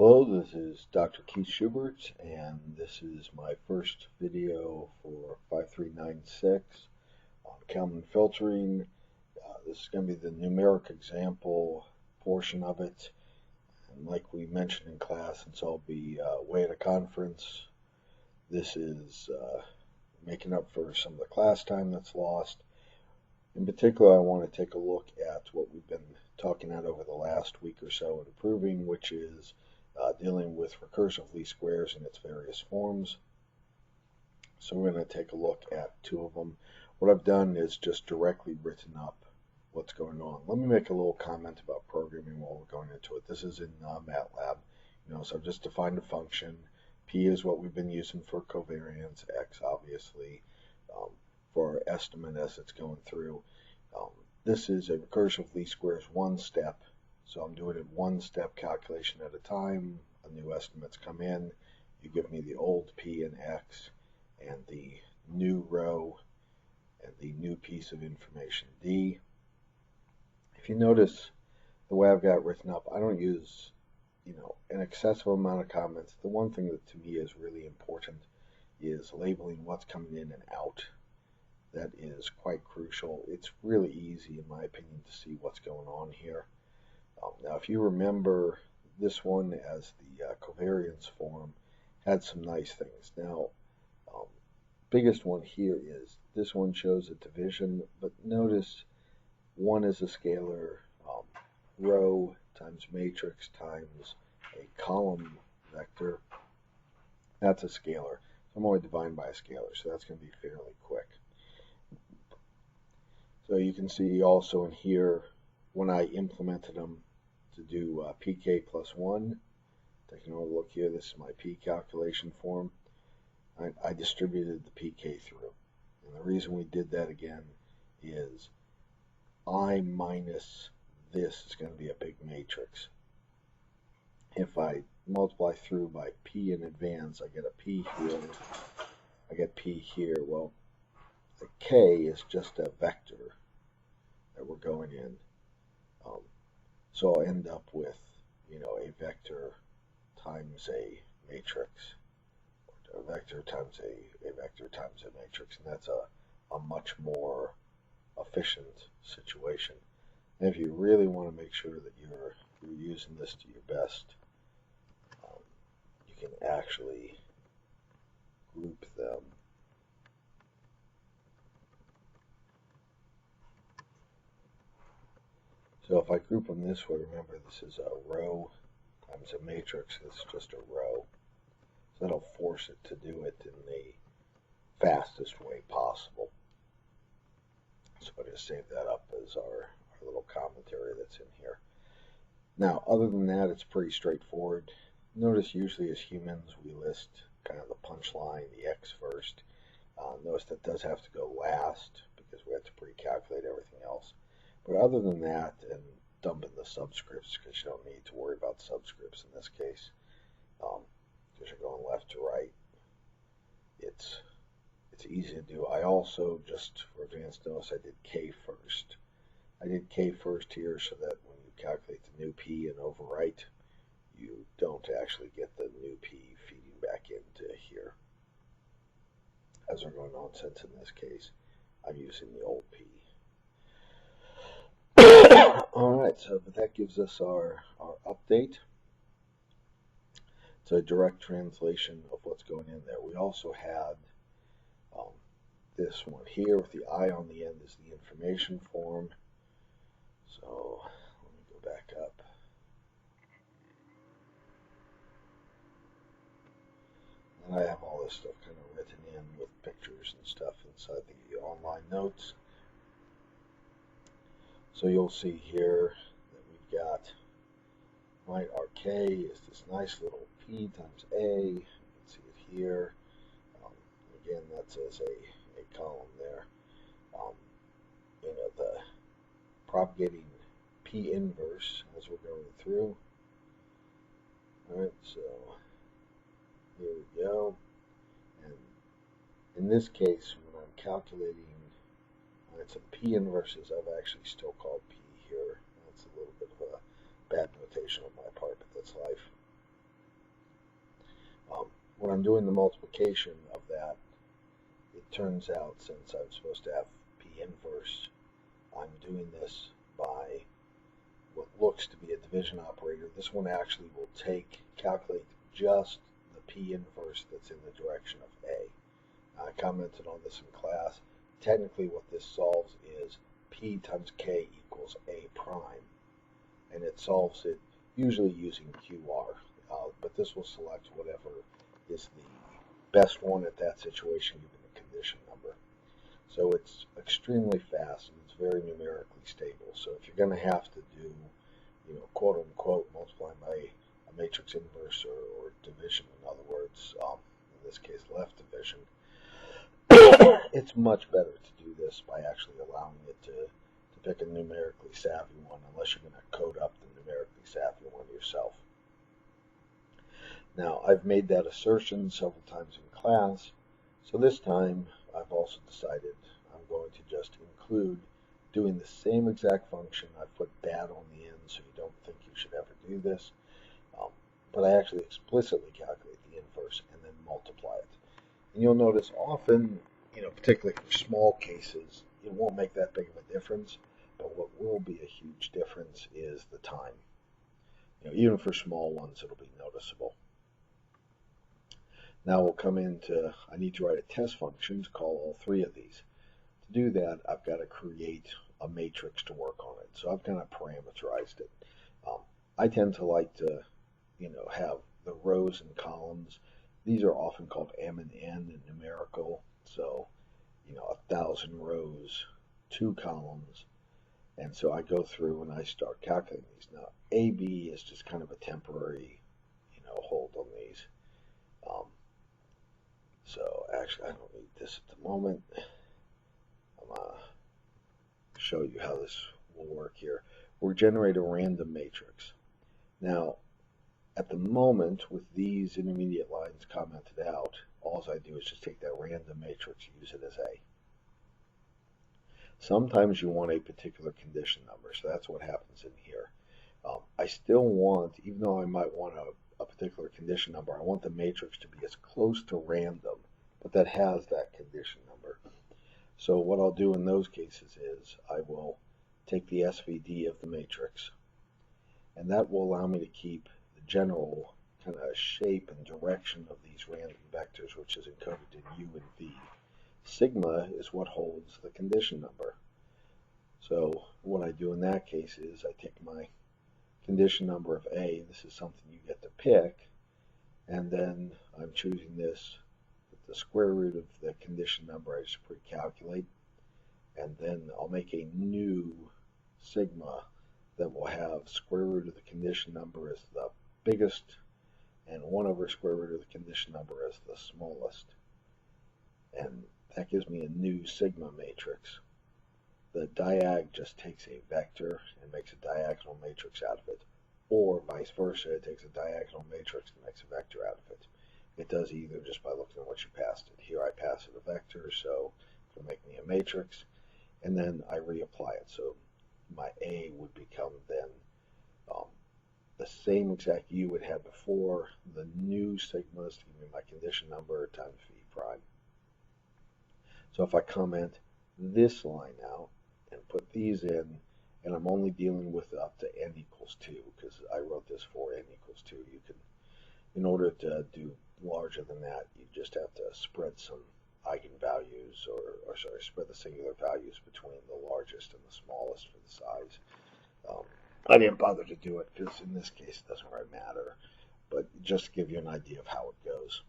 Hello, this is Dr. Keith Schubert, and this is my first video for 5396 on Kalman filtering. This is going to be the numeric example portion of it. And like we mentioned in class, since I'll be away at a conference, this is making up for some of the class time that's lost. In particular, I want to take a look at what we've been talking about over the last week or so, improving, which is dealing with recursive least squares in its various forms. So we're going to take a look at two of them. What I've done is just directly written up what's going on. Let me make a little comment about programming while we're going into it. This is in MATLAB. So I've just defined a function. P is what we've been using for covariance, X obviously for our estimate as it's going through. This is a recursive least squares one step. So I'm doing it one step calculation at a time. A new estimates come in. You give me the old P and X and the new row and the new piece of information D. If you notice the way I've got it written up, I don't use an excessive amount of comments. The one thing that to me is really important is labeling what's coming in and out. That is quite crucial. It's really easy, in my opinion, to see what's going on here. Now, if you remember, this one as the covariance form had some nice things. Now, biggest one here is this one shows a division, but notice one is a scalar, row times matrix times a column vector. That's a scalar. So I'm only dividing by a scalar, so that's going to be fairly quick. So you can see also in here, when I implemented them to do pk plus 1, taking a look here, this is my p calculation form. I distributed the pk through. And the reason we did that again is I minus this is going to be a big matrix. If I multiply through by p in advance, I get a p here, I get p here. Well, the k is just a vector that we're going in. So I'll end up with, a vector times a matrix, or a vector times a vector times a matrix, and that's a much more efficient situation. And if you really want to make sure that you're using this to your best, you can actually group them. So if I group them this way, remember this is a row times a matrix, it's just a row. So that'll force it to do it in the fastest way possible. So I'm going to save that up as our little commentary that's in here. Now, other than that, it's pretty straightforward. Notice usually as humans, we list kind of the punchline, the X first. Notice that does have to go last because we have to pre-calculate everything else. But other than that, and dumping the subscripts because you don't need to worry about subscripts in this case, because you're going left to right, it's easy to do. I also, just for advanced notice, I did K first. I did K first here so that when you calculate the new P and overwrite, you don't actually get the new P feeding back into here. As we're going on, since in this case, I'm using the old P. Alright, but that gives us our update. It's a direct translation of what's going in there. We also had this one here with the I on the end is the information form. So let me go back up. And I have all this stuff kind of written in with pictures and stuff inside the online notes. So you'll see here that we've got my RK is this nice little P times A. You can see it here. Again, that says a column there. The propagating P inverse as we're going through. Alright, so here we go. And in this case, when I'm calculating, it's a P inverses, I've actually still called P here. That's a little bit of a bad notation on my part, but that's life. when I'm doing the multiplication of that, it turns out, since I'm supposed to have P inverse, I'm doing this by what looks to be a division operator. This one actually will calculate just the P inverse that's in the direction of A. I commented on this in class. Technically what this solves is P times K equals A prime, and it solves it usually using QR, but this will select whatever is the best one at that situation given the condition number. So it's extremely fast and it's very numerically stable. So if you're going to have to do, quote unquote, multiply by a matrix inverse or division, in other words, in this case left division, it's much better to do this by actually allowing it to pick a numerically savvy one, unless you're going to code up the numerically savvy one yourself. Now, I've made that assertion several times in class, so this time I've also decided I'm going to just include doing the same exact function. I've put bad on the end so you don't think you should ever do this, but I actually explicitly calculate the inverse and then multiply it. And you'll notice often, particularly for small cases, it won't make that big of a difference, but what will be a huge difference is the time. Even for small ones, it'll be noticeable. Now we'll come into, I need to write a test function to call all three of these. To do that, I've got to create a matrix to work on it. So I've kind of parameterized it. I tend to like to, have the rows and columns. These are often called M and N in numerical. So, 1,000 rows, 2 columns. And so I go through and I start calculating these. Now, AB is just kind of a temporary, hold on these. So actually, I don't need this at the moment. I'm going to show you how this will work here. We'll generate a random matrix. Now, at the moment, with these intermediate lines commented out, all I do is just take that random matrix and use it as A. Sometimes you want a particular condition number, so that's what happens in here. I still want, even though I might want a particular condition number, I want the matrix to be as close to random, but that has that condition number. So what I'll do in those cases is I will take the SVD of the matrix, and that will allow me to keep the general kind of shape and direction of these random vectors, which is encoded in U and V. Sigma is what holds the condition number. So what I do in that case is I take my condition number of A, this is something you get to pick, and then I'm choosing this with the square root of the condition number I just pre-calculate, and then I'll make a new sigma that will have square root of the condition number as the biggest and 1 over square root of the condition number as the smallest. And that gives me a new sigma matrix. The diag just takes a vector and makes a diagonal matrix out of it, or vice versa, it takes a diagonal matrix and makes a vector out of it. It does either just by looking at what you passed it. Here I pass it a vector, so it'll make me a matrix, and then I reapply it. So my A would become then the same exact U it had before, the new sigmas to give me my condition number times V prime. So if I comment this line out and put these in, and I'm only dealing with up to n equals 2, because I wrote this for n equals 2. You can, in order to do larger than that, you just have to spread some eigenvalues, or spread the singular values between the largest and the smallest for the size. I didn't bother to do it because in this case it doesn't really matter, but just to give you an idea of how it goes.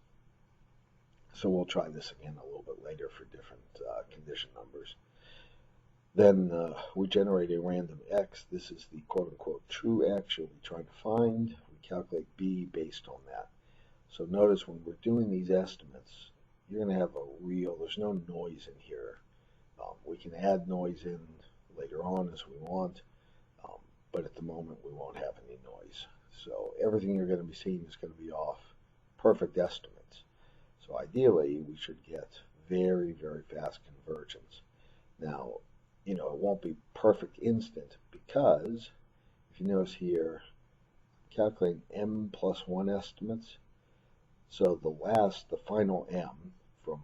So we'll try this again a little bit later for different condition numbers. Then we generate a random x. This is the quote-unquote true x you'll be trying to find. We calculate b based on that. So notice when we're doing these estimates, you're going to have there's no noise in here. We can add noise in later on as we want, but at the moment we won't have any noise. So everything you're going to be seeing is going to be off perfect estimates. So ideally, we should get very, very fast convergence. Now, it won't be perfect instant because if you notice here, calculating m plus 1 estimates, So the final m from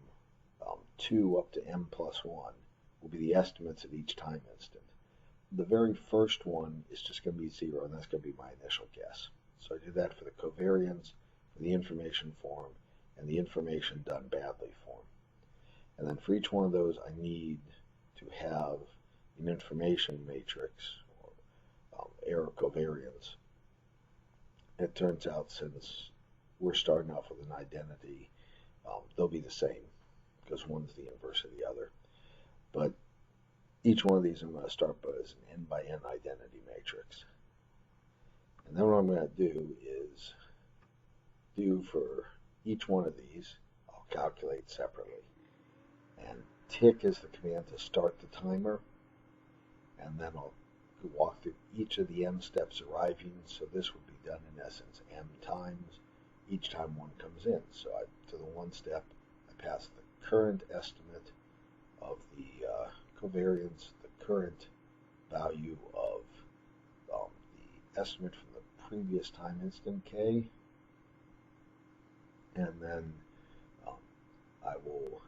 2 up to m plus 1 will be the estimates at each time instant. The very first one is just going to be 0, and that's going to be my initial guess. So I do that for the covariance, for the information form, and the information done badly form. And then for each one of those, I need to have an information matrix, or error covariance. It turns out, since we're starting off with an identity, they'll be the same, because one's the inverse of the other. But each one of these I'm going to start as an n by n identity matrix. And then what I'm going to do is for each one of these, I'll calculate separately. And tick is the command to start the timer. And then I'll walk through each of the m steps arriving. So this would be done in essence m times each time one comes in. So to the one step, I pass the current estimate of the covariance, the current value of the estimate from the previous time instant k, and then I will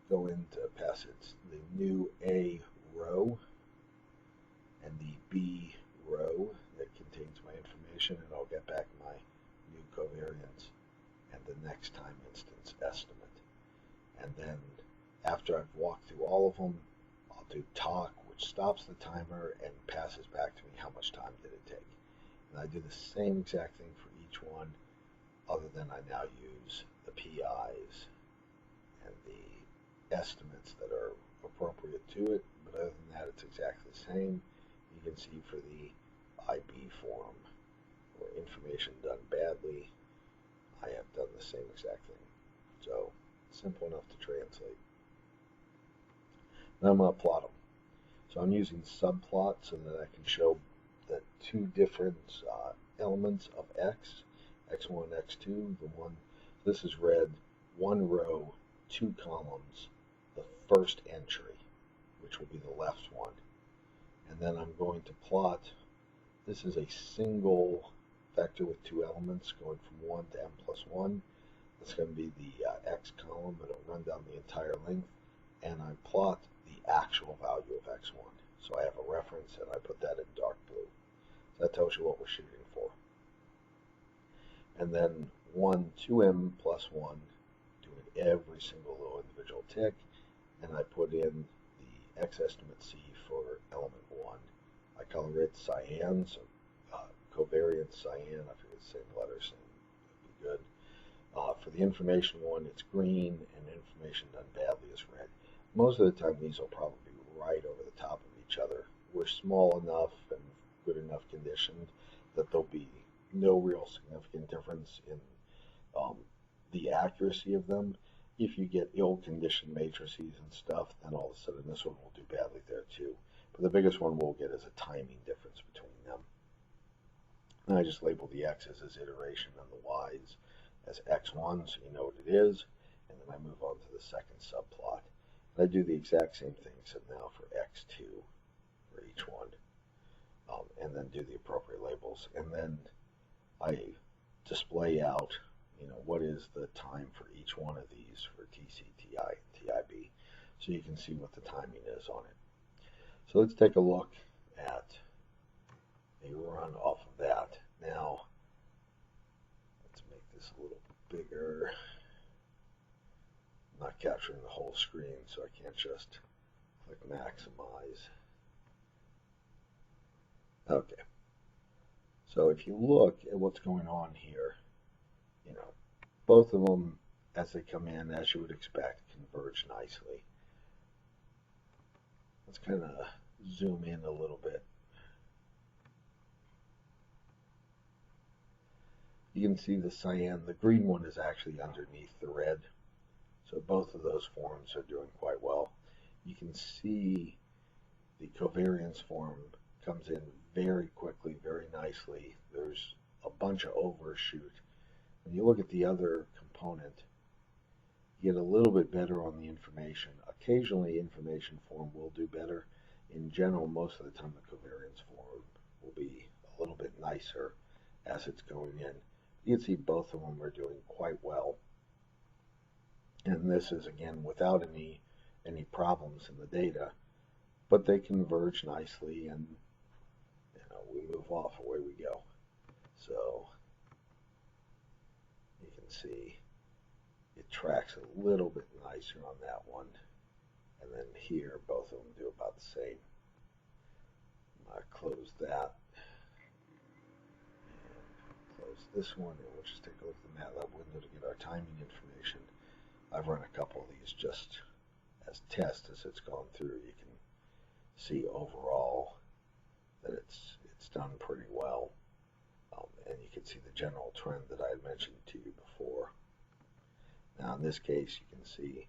go into pass it the new A row and the B row that contains my information, and I'll get back my new covariance and the next time instance estimate. And then after I've walked through all of them, I'll do talk, which stops the timer and passes back to me how much time did it take. And I do the same exact thing for each one, other than I now use the PIs and the estimates that are appropriate to it. But other than that, it's exactly the same. You can see for the IB form, or information done badly, I have done the same exact thing. So simple enough to translate. Now I'm going to plot them. So I'm using subplot so that I can show the two different elements of x, x1, x2. This is read 1 row, 2 columns, the first entry, which will be the left one. And then I'm going to plot, this is a single vector with 2 elements going from 1 to m plus 1. That's going to be the x column, and it'll run down the entire length. And I plot the actual value of x1. So I have a reference, and I put that in dark blue. So that tells you what we're shooting for. And then 2m plus 1, doing every single little individual tick. And I put in the x estimate c for element 1. I color it cyan, so covariance cyan, I forget the same letters, would be good. For the information one, it's green, and information done badly is red. Most of the time, these will probably be right over the top of each other. We're small enough and good enough conditioned that there'll be no real significant difference in the accuracy of them. If you get ill-conditioned matrices and stuff, then all of a sudden this one will do badly there too. But the biggest one we'll get is a timing difference between them. And I just label the x's as iteration and the y's as x1, so you know what it is. And then I move on to the second subplot. And I do the exact same thing, except now for x2 for each one. And then do the appropriate labels. And then I display out, what is the time for each one of these for TC, TI, and TIB, so you can see what the timing is on it. So let's take a look at a run off of that. Now, let's make this a little bigger. I'm not capturing the whole screen, so I can't just click maximize. Okay. So if you look at what's going on here, both of them, as they come in, as you would expect, converge nicely. Let's kind of zoom in a little bit. You can see the cyan. The green one is actually underneath the red. So both of those forms are doing quite well. You can see the covariance form comes in very quickly, very nicely. There's a bunch of overshoot. When you look at the other component, you get a little bit better on the information. Occasionally, information form will do better. In general, most of the time, the covariance form will be a little bit nicer as it's going in. You can see both of them are doing quite well. And this is, again, without any problems in the data, but they converge nicely, and we move off, away we go. So you can see it tracks a little bit nicer on that one, and then here both of them do about the same. I close that and close this one, and we'll just take a look at the MATLAB window to get our timing information. I've run a couple of these just as tests as it's gone through. You can see overall that it's done pretty well, and you can see the general trend that I had mentioned to you before. Now in this case, you can see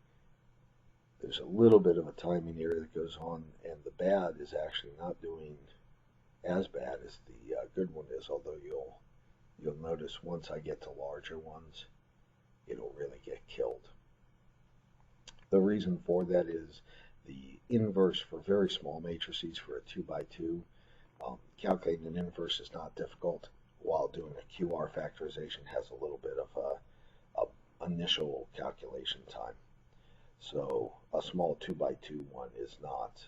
there's a little bit of a timing error that goes on, and the bad is actually not doing as bad as the good one is, although you'll notice once I get to larger ones, it'll really get killed. The reason for that is the inverse for very small matrices for a 2x2. Calculating an inverse is not difficult, while doing a QR factorization has a little bit of a initial calculation time. So a small 2x2 one is not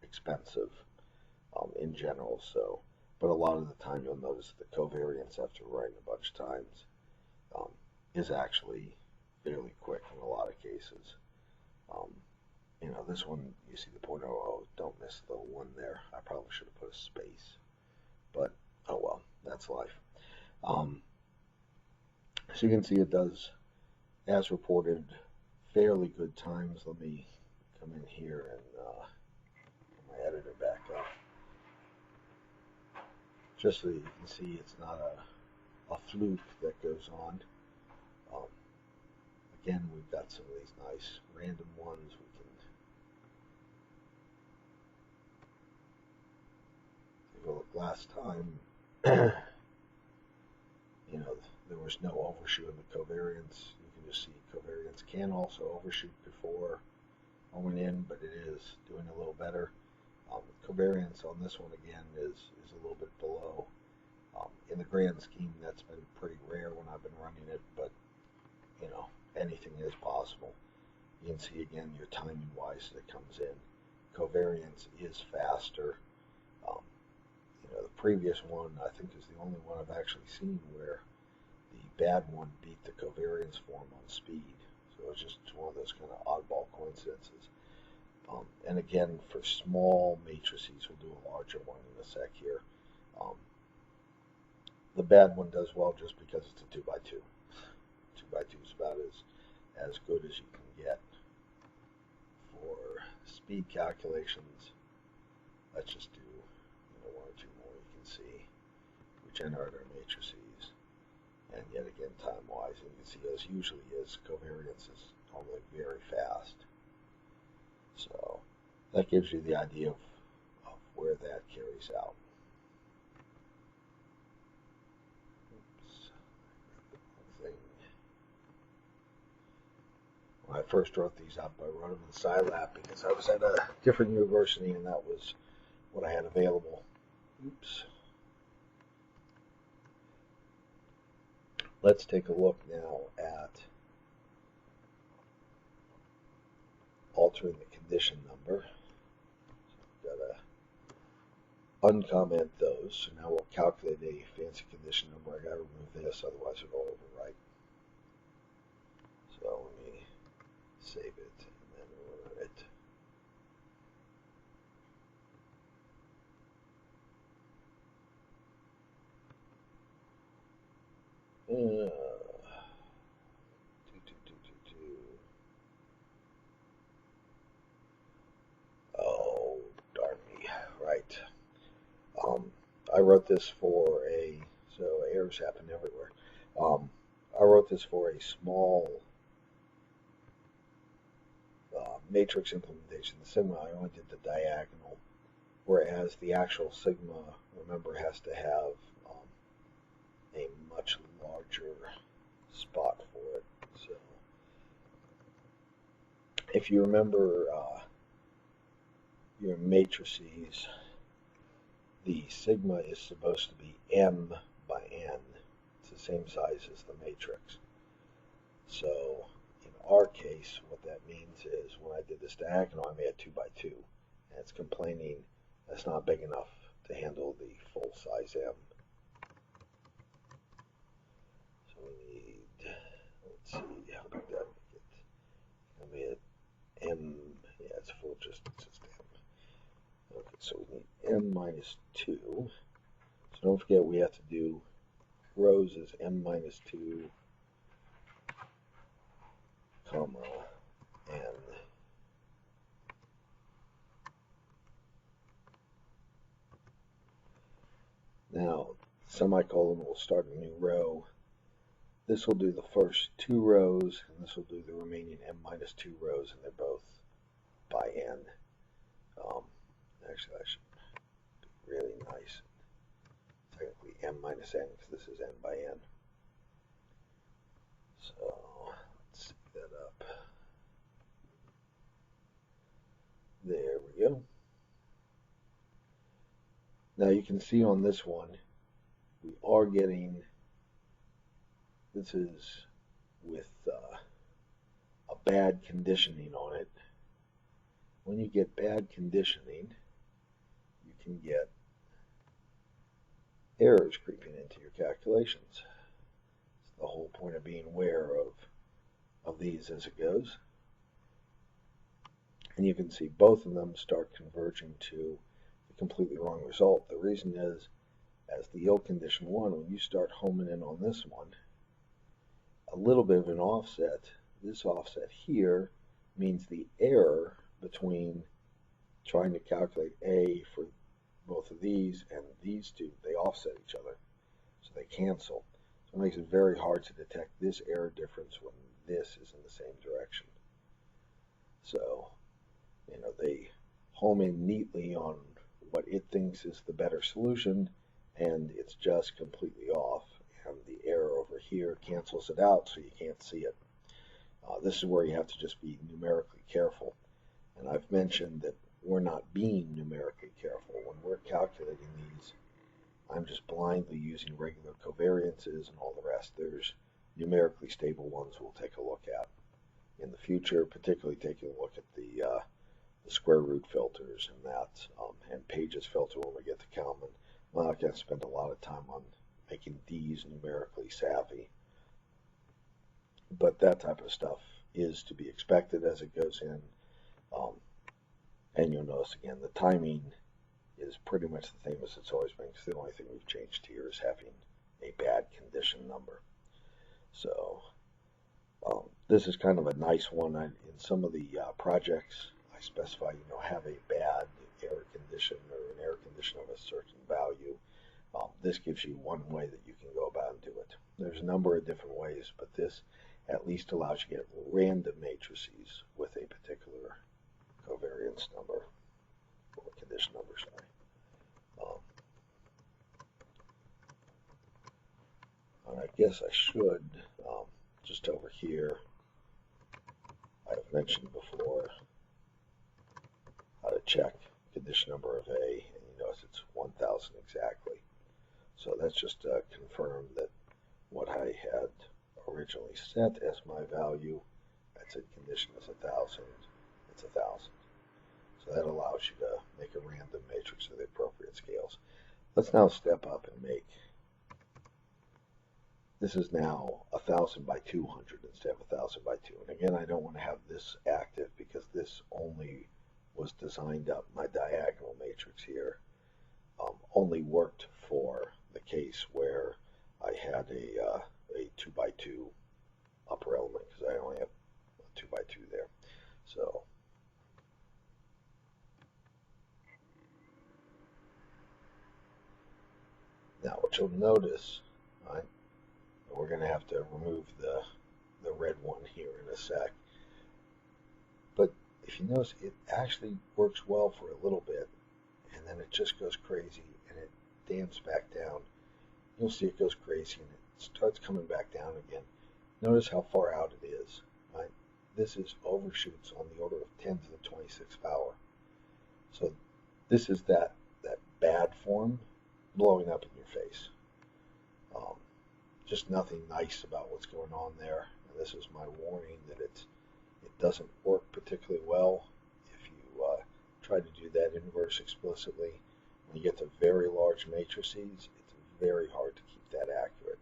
expensive in general. So, but a lot of the time you'll notice the covariance after writing a bunch of times is actually fairly quick in a lot of cases. This one, you see the 0.00, don't miss the one there. I probably should have put a space, but oh well, that's life. So you can see it does, as reported, fairly good times. Let me come in here and put my editor back up, just so you can see it's not a fluke that goes on. Again, we've got some of these nice random ones. We can take a look. Last time, there was no overshoot in the covariance. You can just see covariance can also overshoot before I went in, but it is doing a little better. Covariance on this one again is a little bit below. In the grand scheme, that's been pretty rare when I've been running it, but anything is possible. You can see again your timing wise that comes in. Covariance is faster. The previous one I think is the only one I've actually seen where the bad one beat the covariance form on speed. So it's just one of those kind of oddball coincidences. And again, for small matrices, we'll do a larger one in a sec here. The bad one does well just because it's a 2x2. 2x2 is about as good as you can get. For speed calculations, let's just do one or two more. You can see we generate our matrices, and yet again time-wise, and you can see as usually is, covariance is normally very fast. So that gives you the idea of where that carries out. When I first wrote these up, I wrote them in Scilab because I was at a different university and that was what I had available. Oops. Let's take a look now at altering the condition number. So I've got to uncomment those. So now we'll calculate a fancy condition number. I got to remove this, otherwise it'll overwrite. So let me save it and then run it. Oh, darn me. Right. I wrote this for so errors happen everywhere. I wrote this for a small matrix implementation. The sigma, I only did the diagonal, whereas the actual sigma, remember, has to have a much larger spot for it. So if you remember your matrices, the sigma is supposed to be m by n. It's the same size as the matrix. So in our case, what that means is when I did this diagonal, I made a 2 by 2, and it's complaining that's not big enough to handle the full size M. So we need, let's see, how big that make it? I made it M, yeah, it's full distance is M. Okay, so we need M minus 2. So don't forget we have to do rows as M minus 2, comma, N. Now, semicolon will start a new row. This will do the first 2 rows, and this will do the remaining M minus 2 rows, and they're both by N. Actually, that should be really nice. Technically M minus N, because this is N by N. So, let's set that up. There we go. Now you can see on this one, we are getting, this is with a bad conditioning on it. When you get bad conditioning, you can get errors creeping into your calculations. It's the whole point of being aware of these as it goes. And you can see both of them start converging to the completely wrong result. The reason is, as the yield condition 1, when you start homing in on this one, a little bit of an offset, this offset here means the error between trying to calculate A for both of these and these two, they offset each other, so they cancel. So it makes it very hard to detect this error difference when this is in the same direction. So, you know, they home in neatly on what it thinks is the better solution, and it's just completely off, and the error over here cancels it out so you can't see it. This is where you have to just be numerically careful, and I've mentioned that we're not being numerically careful. When we're calculating these, I'm just blindly using regular covariances and all the rest. There's numerically stable ones we'll take a look at in the future, particularly taking a look at the square root filters and that, and Page's filter when we get to Kalman. I'm not going to spend a lot of time on making these numerically savvy, but that type of stuff is to be expected as it goes in. And you'll notice again, the timing is pretty much the same as it's always been, because the only thing we've changed here is having a bad condition number. So this is kind of a nice one. In some of the projects, I specify, have a bad error condition or an error condition of a certain value. This gives you one way that you can go about and do it. There's a number of different ways, but this at least allows you to get random matrices with a particular covariance number, or condition number, sorry. And I guess I should, just over here, I've mentioned before how to check condition number of A, and you notice it's 1000 exactly. So that's just to confirm that what I had originally set as my value, I said condition is 1000, it's 1000. So that allows you to make a random matrix of the appropriate scales. Let's now step up and make, this is now 1000 by 200 instead of 1000 by 2. And again, I don't want to have this active because this only was designed up, my diagonal matrix here only worked for the case where I had a 2 by 2 upper element, because I only have a 2 by 2 there. So now what you'll notice, right, we're going to have to remove the red one here in a sec, but if you notice, it actually works well for a little bit, and then it just goes crazy and it damps back down. You'll see it goes crazy and it starts coming back down again. Notice how far out it is, right? This is overshoots on the order of 10 to the 26th power. So this is that bad form blowing up in your face. just nothing nice about what's going on there. And this is my warning that it doesn't work particularly well if you try to do that inverse explicitly. When you get to very large matrices, it's very hard to keep that accurate.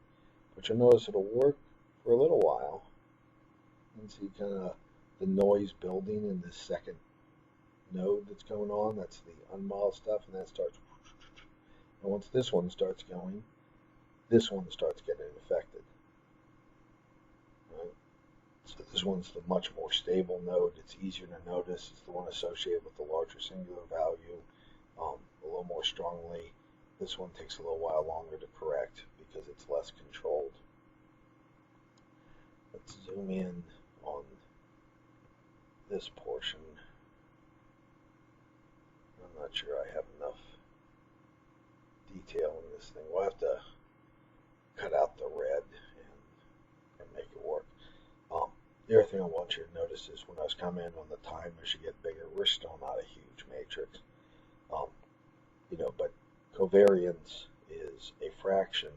But you'll notice it'll work for a little while. You can see kind of the noise building in this second node that's going on. That's the unmodel stuff, and that starts. And once this one starts going, this one starts getting affected. Right? So this one's the much more stable node. It's easier to notice. It's the one associated with the larger singular value a little more strongly. This one takes a little while longer to correct because it's less controlled. Let's zoom in on this portion. I'm not sure I have enough detail in this thing. We'll have to cut out the red and make it work. The other thing I want you to notice is when I was commenting on the time as you get bigger, we're still not a huge matrix. But covariance is a fraction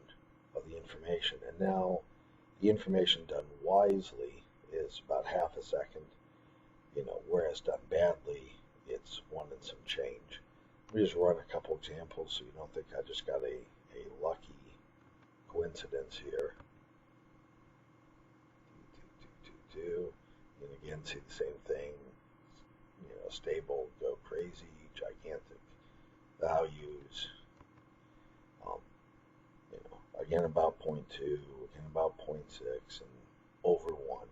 of the information, and now the information done wisely is about half a second, whereas done badly, it's 1 and some change. We just run a couple examples so you don't think I just got a lucky coincidence here. And again, see the same thing. Stable, go crazy, gigantic values. Again about 0.2, again about 0.6, and over 1.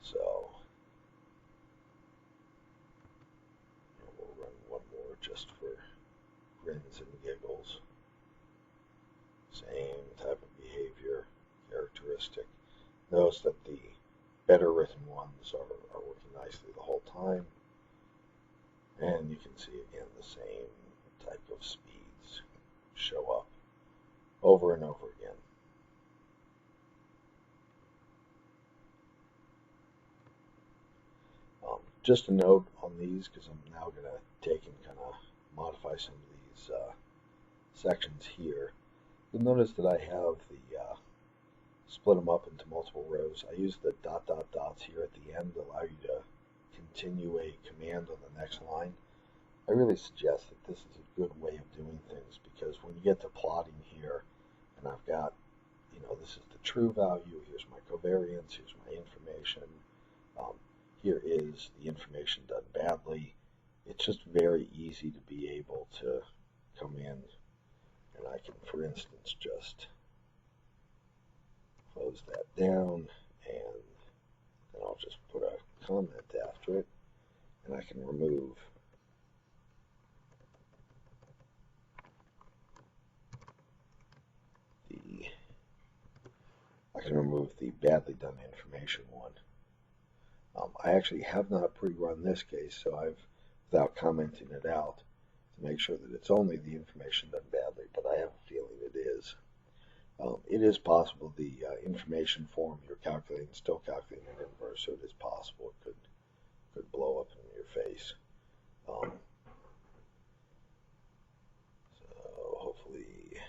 So we'll run one more just for grins and giggles. Same type of behavior, characteristic. Notice that the better written ones are working nicely the whole time. And you can see again the same type of speeds show up over and over again. Just a note on these, because I'm now going to take and kind of modify some of these sections here. You'll notice that I have the split them up into multiple rows. I use the ... dots here at the end to allow you to continue a command on the next line. I really suggest that this is a good way of doing things, because when you get to plotting here, and I've got, this is the true value, here's my covariance, here's my information, here is the information done badly. It's just very easy to be able to come in, and I can, for instance, just close that down, and then I'll just put a comment after it, and I can remove the badly done information one. I actually have not pre-run this case, so I've, without commenting it out, to make sure that it's only the information done badly, but I have a feeling it is. It is possible the information form you're calculating still calculating an inverse, so it is possible it could blow up in your face. So hopefully,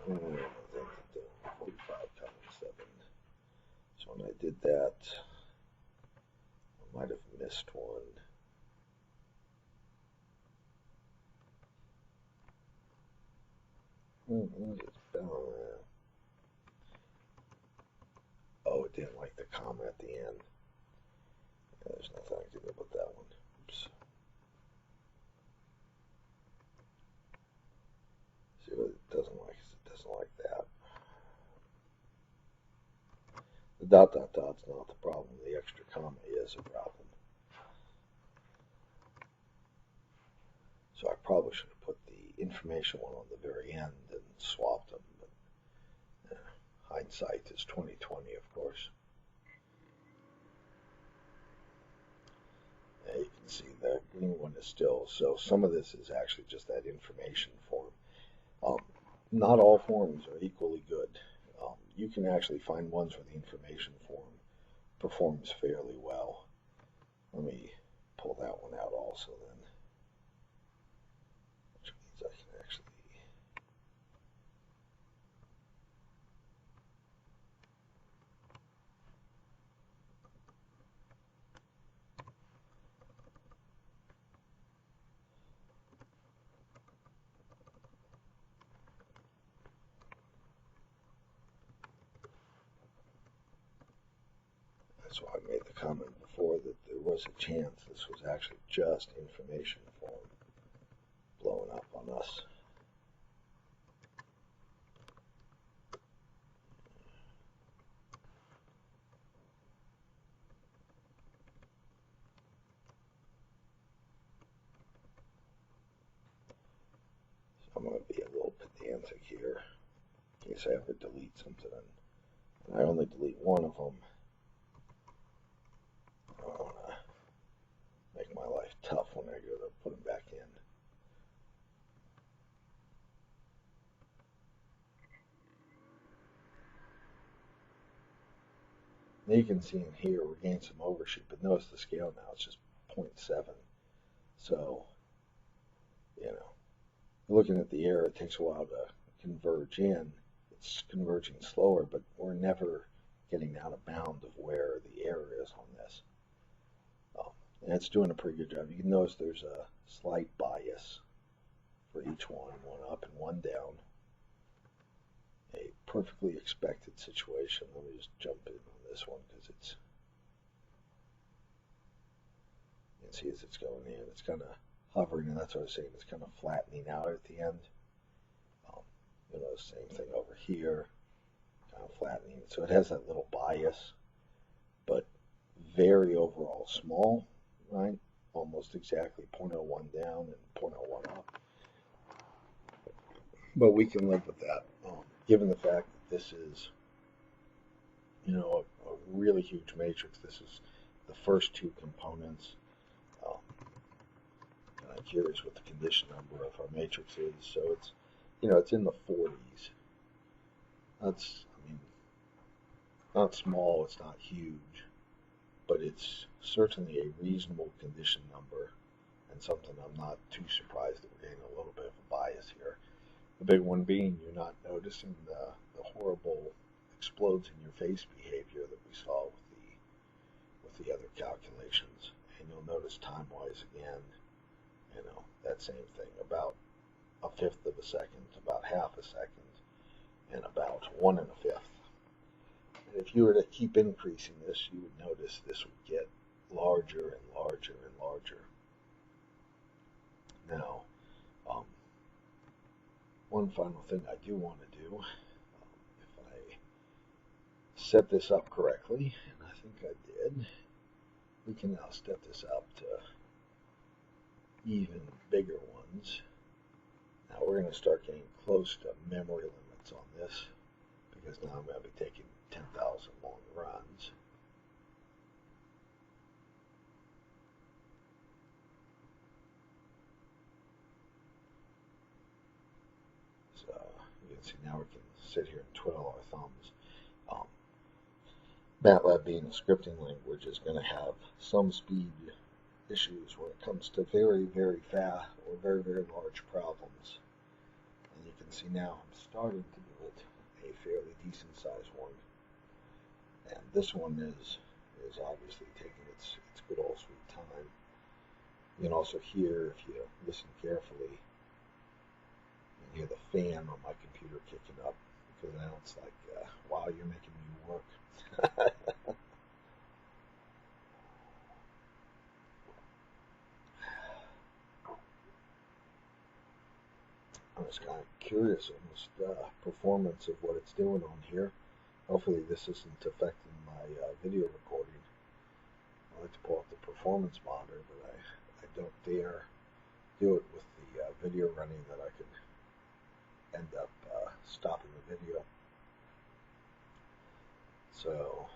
I think that the 45 comes 7. So when I did that, I might have missed one. Oh, it didn't like the comma at the end. Yeah, there's nothing I can do about that one. Oops. See what it doesn't like is it doesn't like that. The ... dot's not the problem. The extra comma is a problem. So I probably should have put the information one on the very end and swapped them, but hindsight is 20/20, of course. Yeah, you can see the green one is still, so some of this is actually just that information form. Not all forms are equally good. You can actually find ones where the information form performs fairly well. Let me pull that one out also then, which means I can actually That's why I made the comment before that there was a chance this was actually just information form blowing up on us. So I'm going to be a little pedantic here in case I ever delete something. And I only delete one of them. I don't want to make my life tough when I go to put them back in. Now you can see in here we're getting some overshoot, but notice the scale now, it's just 0.7. So, you know, looking at the error, it takes a while to converge in. It's converging slower, but we're never getting out of bound of where the error is on this. And it's doing a pretty good job. You can notice there's a slight bias for each one up and one down. A perfectly expected situation. Let me just jump in on this one because it's, you can see as it's going in, it's kind of hovering, and that's what I was saying, it's kind of flattening out at the end. You know, same thing over here, kind of flattening. So it has that little bias, but very overall small, right? Almost exactly 0.01 down and 0.01 up. But we can live with that, given the fact that this is, you know, a really huge matrix. This is the first two components. And I'm curious what the condition number of our matrix is. So it's, you know, it's in the 40s. That's, I mean, not small, it's not huge, but it's certainly a reasonable condition number and something I'm not too surprised that we're getting a little bit of a bias here. The big one being you're not noticing the horrible explodes in your face behavior that we saw with the other calculations. And you'll notice time-wise again, you know, that same thing, about 1/5 of a second, about 1/2 a second, and about 1 1/5. And if you were to keep increasing this, you would notice this would get larger and larger and larger. Now, one final thing I do want to do, if I set this up correctly, and I think I did, we can now step this up to even bigger ones. Now we're going to start getting close to memory limits on this, because now I'm going to be taking 10,000 long runs. So you can see now we can sit here and twiddle our thumbs. MATLAB, being a scripting language, is going to have some speed issues when it comes to very, very fast or very, very large problems. And you can see now I'm starting to do it a fairly decent sized one. And this one is obviously taking its good old sweet time. You can also hear, if you listen carefully, you can hear the fan on my computer kicking up, because now it's like, wow, you're making me work. I'm just kind of curious on this performance of what it's doing on here. Hopefully this isn't affecting my video recording. I like to pull up the performance monitor, but I don't dare do it with the video running, that I could end up stopping the video. So,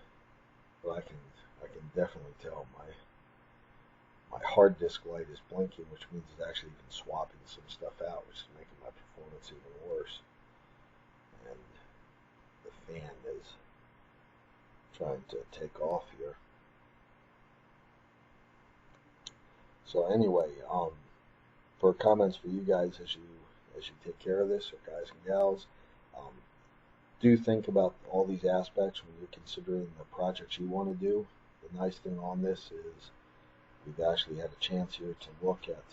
but I can definitely tell my hard disk light is blinking, which means it's actually even swapping some stuff out, which is making my performance even worse. And the fan is trying to take off here. So anyway, for comments for you guys as you take care of this, or guys and gals, do think about all these aspects when you're considering the projects you want to do. The nice thing on this is we've actually had a chance here to look at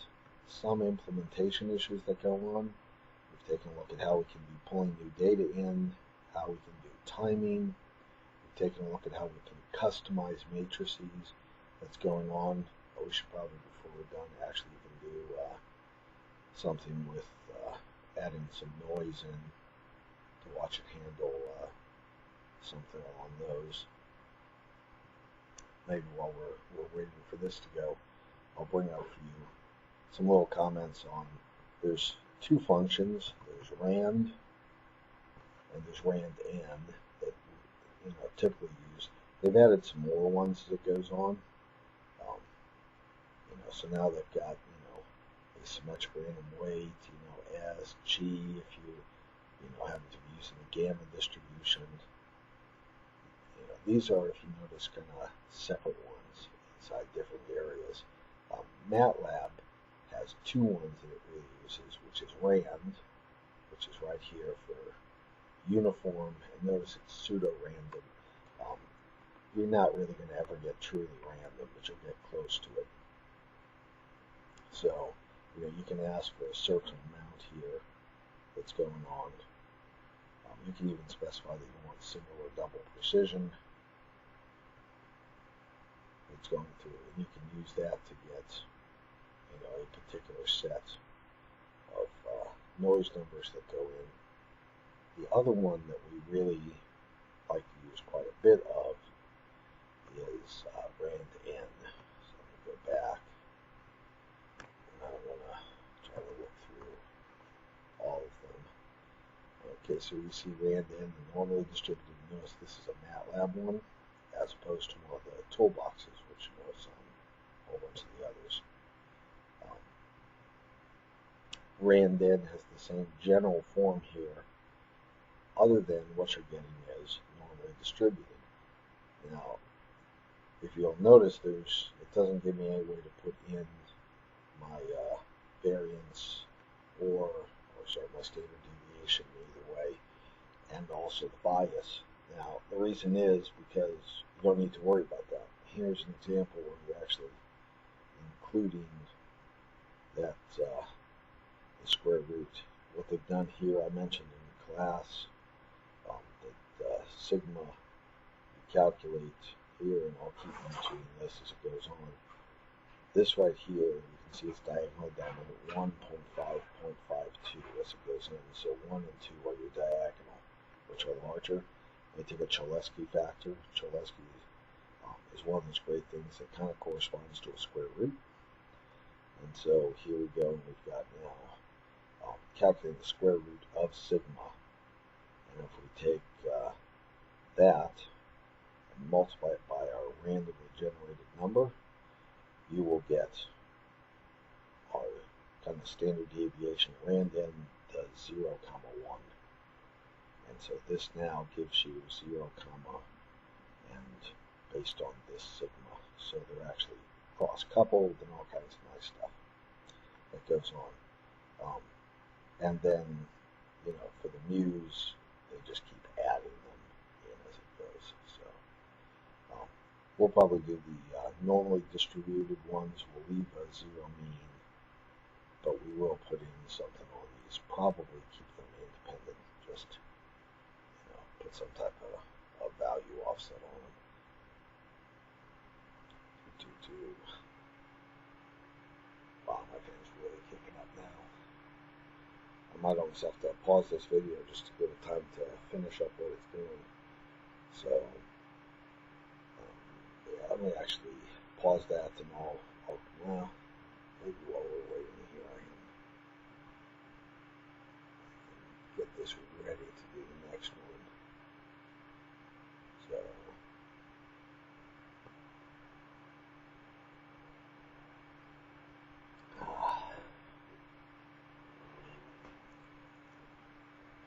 some implementation issues that go on. We've taken a look at how we can be pulling new data in, how we can do timing. taking a look at how we can customize matrices that's going on. But we should probably, before we're done, actually even do something with adding some noise in to watch it handle something along those. Maybe while we're waiting for this to go, I'll bring up for you some little comments on, there's two functions. There's rand and there's rand n that typically used. They've added some more ones as it goes on. So now they've got asymmetric random weight, S, G, if you happen to be using the gamma distribution. These are, if you notice, kind of separate ones inside different areas. MATLAB has two ones that it really uses, which is rand, which is right here for uniform, and notice it's pseudo-random. You're not really going to ever get truly random, but you'll get close to it. So, you can ask for a certain amount here that's going on. You can even specify that you want single or double precision that's going through, and you can use that to get a particular set of noise numbers that go in. The other one that we really like to use quite a bit of is rand n. So let me go back, and I'm going to try to look through all of them. Okay, so you see rand n, the normally distributed. Notice this is a MATLAB one, as opposed to one of the toolboxes, which you notice on a whole bunch of the others. Rand n has the same general form here, other than what you're getting is normally distributed. Now, if you'll notice, it doesn't give me any way to put in my variance or my standard deviation either way, and also the bias. Now, the reason is because you don't need to worry about that. Here's an example where you're actually including that the square root. What they've done here, I mentioned in class, that sigma you calculate here, and I'll keep mentioning this as it goes on. This right here, you can see it's diagonal down at 1.5.52 as it goes in. So 1 and 2 are your diagonal, which are larger. They take a Cholesky factor. Cholesky is one of those great things that kind of corresponds to a square root. And so here we go, and we've got now calculating the square root of sigma. And if we take that and multiply it by our randomly generated number, you will get our kind of standard deviation. Rand n does 0, 1. And so this now gives you 0, and based on this sigma. So they're actually cross-coupled and all kinds of nice stuff that goes on. And then, for the mu's, they just keep adding them in as it goes. So we'll probably do the normally distributed ones. We'll leave a 0 mean, but we will put in something on these. Probably keep them independent. Just put some type of value offset on them. Wow, my thing's really kicking up now. I might almost have to pause this video just to give it time to finish up what it's doing. So, yeah, let me actually pause that, and I'll well, maybe while we're waiting here, I can get this ready to do the next one. So,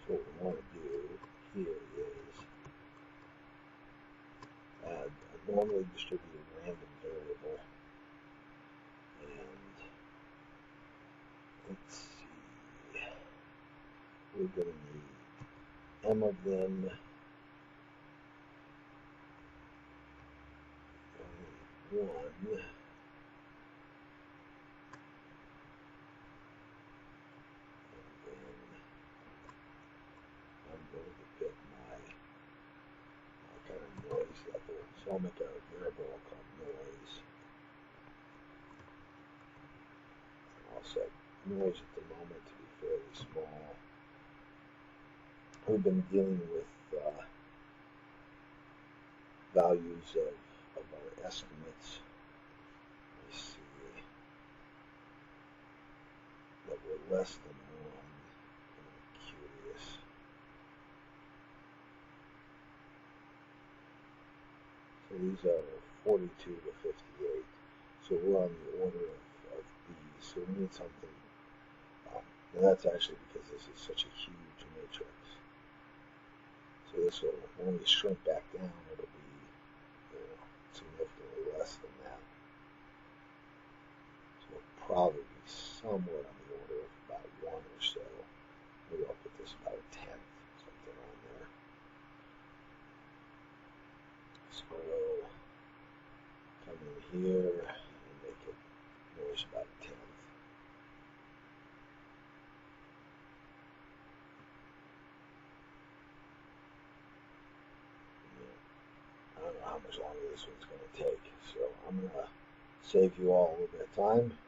so what we want to do here is add a normally distributed random variable, and let's see, we're going to need m of them, 1, and then I'm going to get my kind of noise I'll make a variable called noise. I'll set noise at the moment to be fairly small. We've been dealing with values of our estimates. I see that we're less than 1. I'm curious. So these are 42 to 58. So we're on the order of these. So we need something. And that's actually because this is such a huge matrix. So this will, when we shrink back down, it'll be significantly less than that. So it'll probably be somewhere on the order of about 1 or so. Maybe I'll put this about 1/10, something on there. So we'll come in here and make it noise about 1/10. I don't know how much longer this one's going to take, so I'm going to save you all a little bit of time.